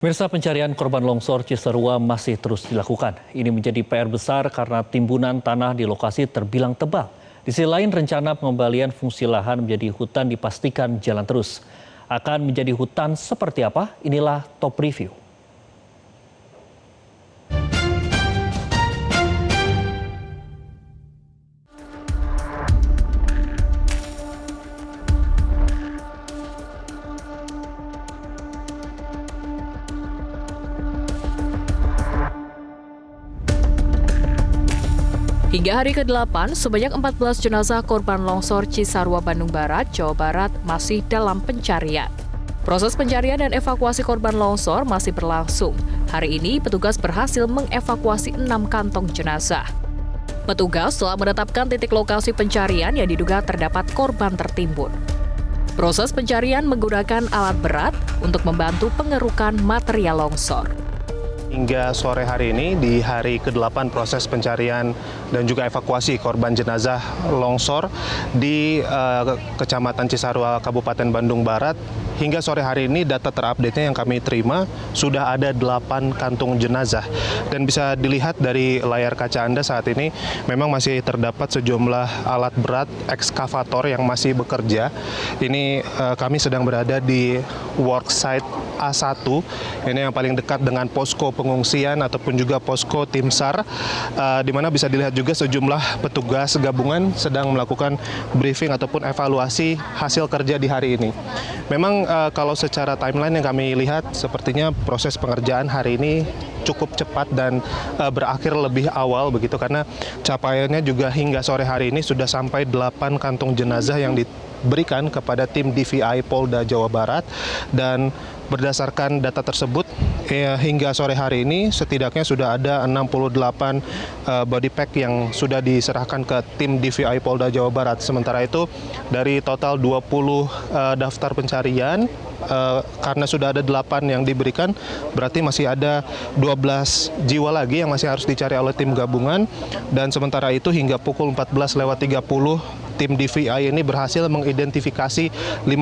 Pemirsa, pencarian korban longsor Cisarua masih terus dilakukan. Ini menjadi PR besar karena timbunan tanah di lokasi terbilang tebal. Di sisi lain, rencana pengembalian fungsi lahan menjadi hutan dipastikan jalan terus. Akan menjadi hutan seperti apa? Inilah Top Review. Hingga hari ke-8, sebanyak 14 jenazah korban longsor Cisarua, Bandung Barat, Jawa Barat masih dalam pencarian. Proses pencarian dan evakuasi korban longsor masih berlangsung. Hari ini, petugas berhasil mengevakuasi 6 kantong jenazah. Petugas telah menetapkan titik lokasi pencarian yang diduga terdapat korban tertimbun. Proses pencarian menggunakan alat berat untuk membantu pengerukan material longsor. Hingga sore hari ini, di hari ke-8 proses pencarian dan juga evakuasi korban jenazah longsor di Kecamatan Cisarua, Kabupaten Bandung Barat. Hingga sore hari ini, data terupdate-nya yang kami terima, sudah ada 8 kantung jenazah. Dan bisa dilihat dari layar kaca Anda saat ini, memang masih terdapat sejumlah alat berat ekskavator yang masih bekerja. Ini kami sedang berada di worksite A1, ini yang paling dekat dengan posko pengungsian ataupun juga posko tim SAR, di mana bisa dilihat juga sejumlah petugas gabungan sedang melakukan briefing ataupun evaluasi hasil kerja di hari ini. Memang kalau secara timeline yang kami lihat, sepertinya proses pengerjaan hari ini cukup cepat dan berakhir lebih awal begitu, karena capaiannya juga hingga sore hari ini sudah sampai 8 kantung jenazah yang diberikan kepada tim DVI Polda Jawa Barat. Dan berdasarkan data tersebut, hingga sore hari ini setidaknya sudah ada 68 body pack yang sudah diserahkan ke tim DVI Polda Jawa Barat. Sementara itu dari total 20 daftar pencarian, karena sudah ada 8 yang diberikan, berarti masih ada 12 jiwa lagi yang masih harus dicari oleh tim gabungan. Dan sementara itu hingga pukul 14.30 tim DVI ini berhasil mengidentifikasi 52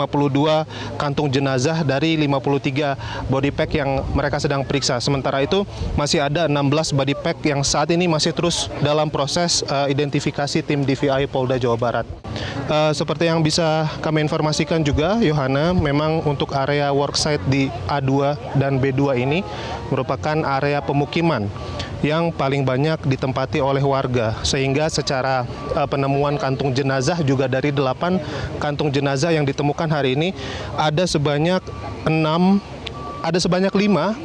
kantung jenazah dari 53 body pack yang mereka sedang periksa. Sementara itu masih ada 16 body pack yang saat ini masih terus dalam proses identifikasi tim DVI Polda Jawa Barat. Seperti yang bisa kami informasikan juga, Yohana, memang untuk area worksite di A2 dan B2 ini merupakan area pemukiman yang paling banyak ditempati oleh warga, sehingga secara penemuan kantung jenazah juga dari 8 kantung jenazah yang ditemukan hari ini ada sebanyak 5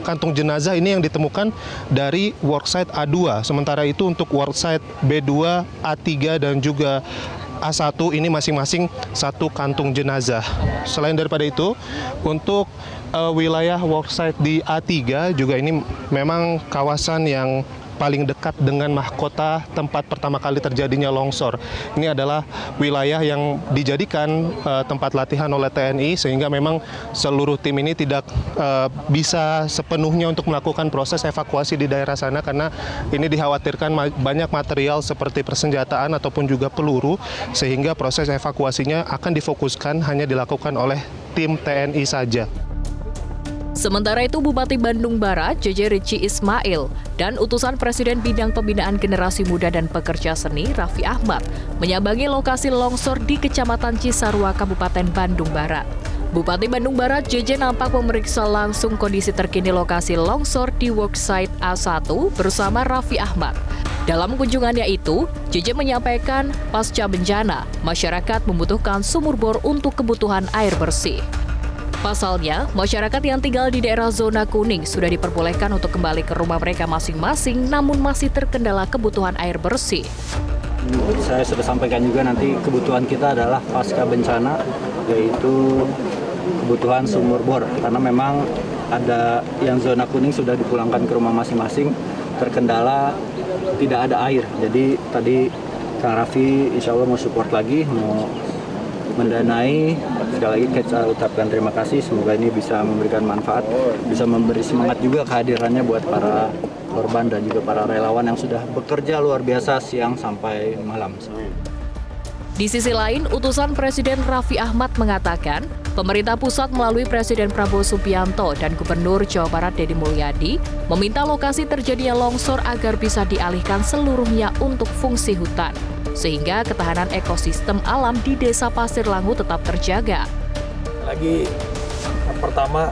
kantung jenazah ini yang ditemukan dari worksite A2. Sementara itu untuk worksite B2, A3 dan juga A1 ini masing-masing 1 kantung jenazah. Selain daripada itu, untuk wilayah worksite di A3 juga ini memang kawasan yang paling dekat dengan mahkota tempat pertama kali terjadinya longsor. Ini adalah wilayah yang dijadikan tempat latihan oleh TNI, sehingga memang seluruh tim ini tidak bisa sepenuhnya untuk melakukan proses evakuasi di daerah sana, karena ini dikhawatirkan banyak material seperti persenjataan ataupun juga peluru, sehingga proses evakuasinya akan difokuskan hanya dilakukan oleh tim TNI saja. Sementara itu, Bupati Bandung Barat, JJ Ritchie Ismail, dan utusan Presiden Bidang Pembinaan Generasi Muda dan Pekerja Seni, Raffi Ahmad, menyambangi lokasi longsor di Kecamatan Cisarua, Kabupaten Bandung Barat. Bupati Bandung Barat, JJ nampak memeriksa langsung kondisi terkini lokasi longsor di worksite A1 bersama Raffi Ahmad. Dalam kunjungannya itu, JJ menyampaikan pasca bencana, masyarakat membutuhkan sumur bor untuk kebutuhan air bersih. Pasalnya, masyarakat yang tinggal di daerah zona kuning sudah diperbolehkan untuk kembali ke rumah mereka masing-masing, namun masih terkendala kebutuhan air bersih. Saya sudah sampaikan juga, nanti kebutuhan kita adalah pasca bencana, yaitu kebutuhan sumur bor. Karena memang ada yang zona kuning sudah dipulangkan ke rumah masing-masing, terkendala tidak ada air. Jadi tadi Kang Raffi insya Allah mau support lagi, mau mendanai. Sekali lagi saya ucapkan terima kasih, semoga ini bisa memberikan manfaat, bisa memberi semangat juga kehadirannya buat para korban dan juga para relawan yang sudah bekerja luar biasa siang sampai malam. Di sisi lain, utusan Presiden Raffi Ahmad mengatakan, Pemerintah pusat melalui Presiden Prabowo Subianto dan Gubernur Jawa Barat Deddy Mulyadi meminta lokasi terjadinya longsor agar bisa dialihkan seluruhnya untuk fungsi hutan, sehingga ketahanan ekosistem alam di Desa Pasir Langu tetap terjaga. Lagi yang pertama,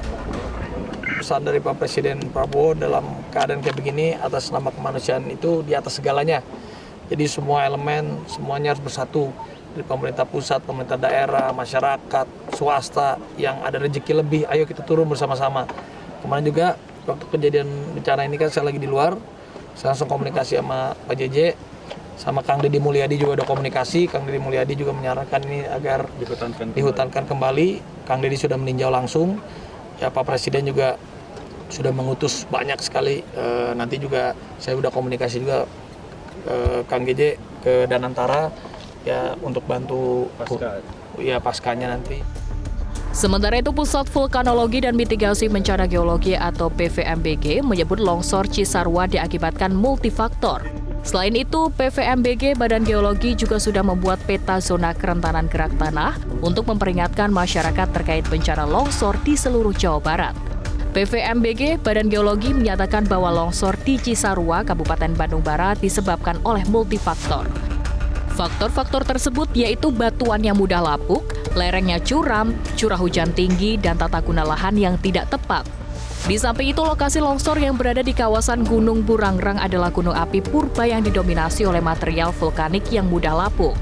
pesan dari Pak Presiden Prabowo dalam keadaan kayak begini, atas nama kemanusiaan itu di atas segalanya. Jadi semua elemen, semuanya harus bersatu. Dari pemerintah pusat, pemerintah daerah, masyarakat, swasta yang ada rezeki lebih, ayo kita turun bersama-sama. Kemarin juga waktu kejadian bencana ini kan saya lagi di luar, saya langsung komunikasi sama Pak JJ, sama Kang Deddy Mulyadi juga ada komunikasi. Kang Deddy Mulyadi juga menyarankan ini agar dihutankan kembali. Kang Deddy sudah meninjau langsung, ya Pak Presiden juga sudah mengutus banyak sekali. Nanti juga saya udah komunikasi juga Kang JJ ke Danantara, ya untuk bantu paskanya nanti. Sementara itu, Pusat Vulkanologi dan Mitigasi Bencana Geologi atau PVMBG menyebut longsor Cisarua diakibatkan multifaktor. Selain itu, PVMBG Badan Geologi juga sudah membuat peta zona kerentanan gerak tanah untuk memperingatkan masyarakat terkait bencana longsor di seluruh Jawa Barat. PVMBG Badan Geologi menyatakan bahwa longsor di Cisarua, Kabupaten Bandung Barat disebabkan oleh multifaktor. Faktor-faktor tersebut yaitu batuan yang mudah lapuk, lerengnya curam, curah hujan tinggi, dan tata guna lahan yang tidak tepat. Di samping itu, lokasi longsor yang berada di kawasan Gunung Burangrang adalah gunung api purba yang didominasi oleh material vulkanik yang mudah lapuk.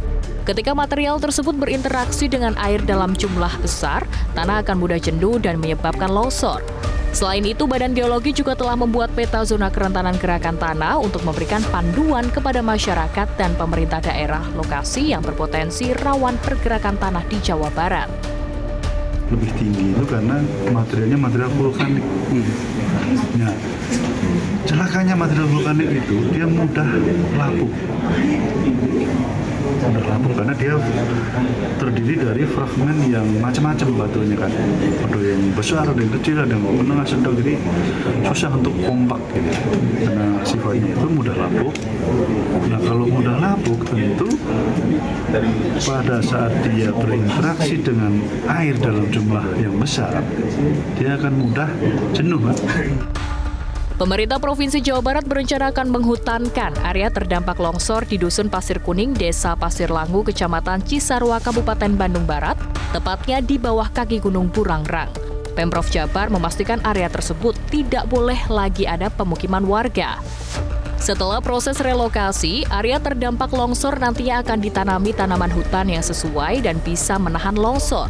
Ketika material tersebut berinteraksi dengan air dalam jumlah besar, tanah akan mudah jenuh dan menyebabkan longsor. Selain itu, Badan Geologi juga telah membuat peta zona kerentanan gerakan tanah untuk memberikan panduan kepada masyarakat dan pemerintah daerah lokasi yang berpotensi rawan pergerakan tanah di Jawa Barat. Lebih tinggi itu karena materialnya material vulkanik. Nah, celakanya material vulkanik itu dia mudah lapuk. Mudah lapuk karena dia terdiri dari fragmen yang macam-macam batunya kan. Ada yang besar, ada yang kecil, ada yang menengah, sedang, jadi susah untuk kompak gitu. Karena sifatnya itu mudah lapuk. Nah, kalau mudah lapuk tentu pada saat dia berinteraksi dengan air dalam jumlah yang besar, dia akan mudah jenuh. Pemerintah Provinsi Jawa Barat berencana akan menghutankan area terdampak longsor di Dusun Pasir Kuning, Desa Pasir Langu, Kecamatan Cisarua, Kabupaten Bandung Barat, tepatnya di bawah kaki Gunung Burangrang. Pemprov Jabar memastikan area tersebut tidak boleh lagi ada pemukiman warga. Setelah proses relokasi, area terdampak longsor nantinya akan ditanami tanaman hutan yang sesuai dan bisa menahan longsor.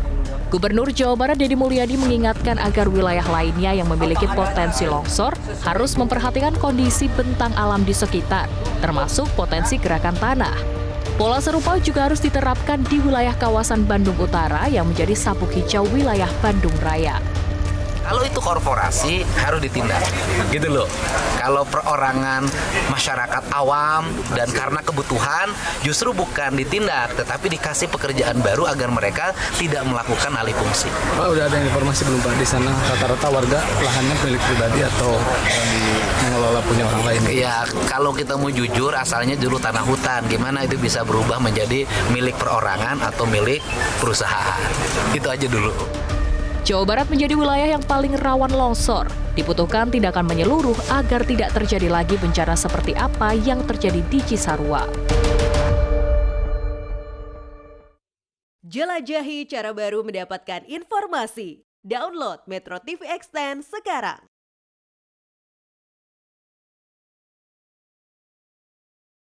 Gubernur Jawa Barat Deddy Mulyadi mengingatkan agar wilayah lainnya yang memiliki potensi longsor harus memperhatikan kondisi bentang alam di sekitar, termasuk potensi gerakan tanah. Pola serupa juga harus diterapkan di wilayah kawasan Bandung Utara yang menjadi sabuk hijau wilayah Bandung Raya. Kalau itu korporasi harus ditindak, gitu loh. Kalau perorangan masyarakat awam dan karena kebutuhan justru bukan ditindak, tetapi dikasih pekerjaan baru agar mereka tidak melakukan alih fungsi. Pak, udah ada informasi belum Pak di sana rata-rata warga lahannya milik pribadi atau mengelola punya orang lain? Ya, kalau kita mau jujur asalnya dulu tanah hutan, gimana itu bisa berubah menjadi milik perorangan atau milik perusahaan. Itu aja dulu. Jawa Barat menjadi wilayah yang paling rawan longsor. Dibutuhkan tindakan menyeluruh agar tidak terjadi lagi bencana seperti apa yang terjadi di Cisarua. Jelajahi cara baru mendapatkan informasi. Download Metro TV Extend sekarang.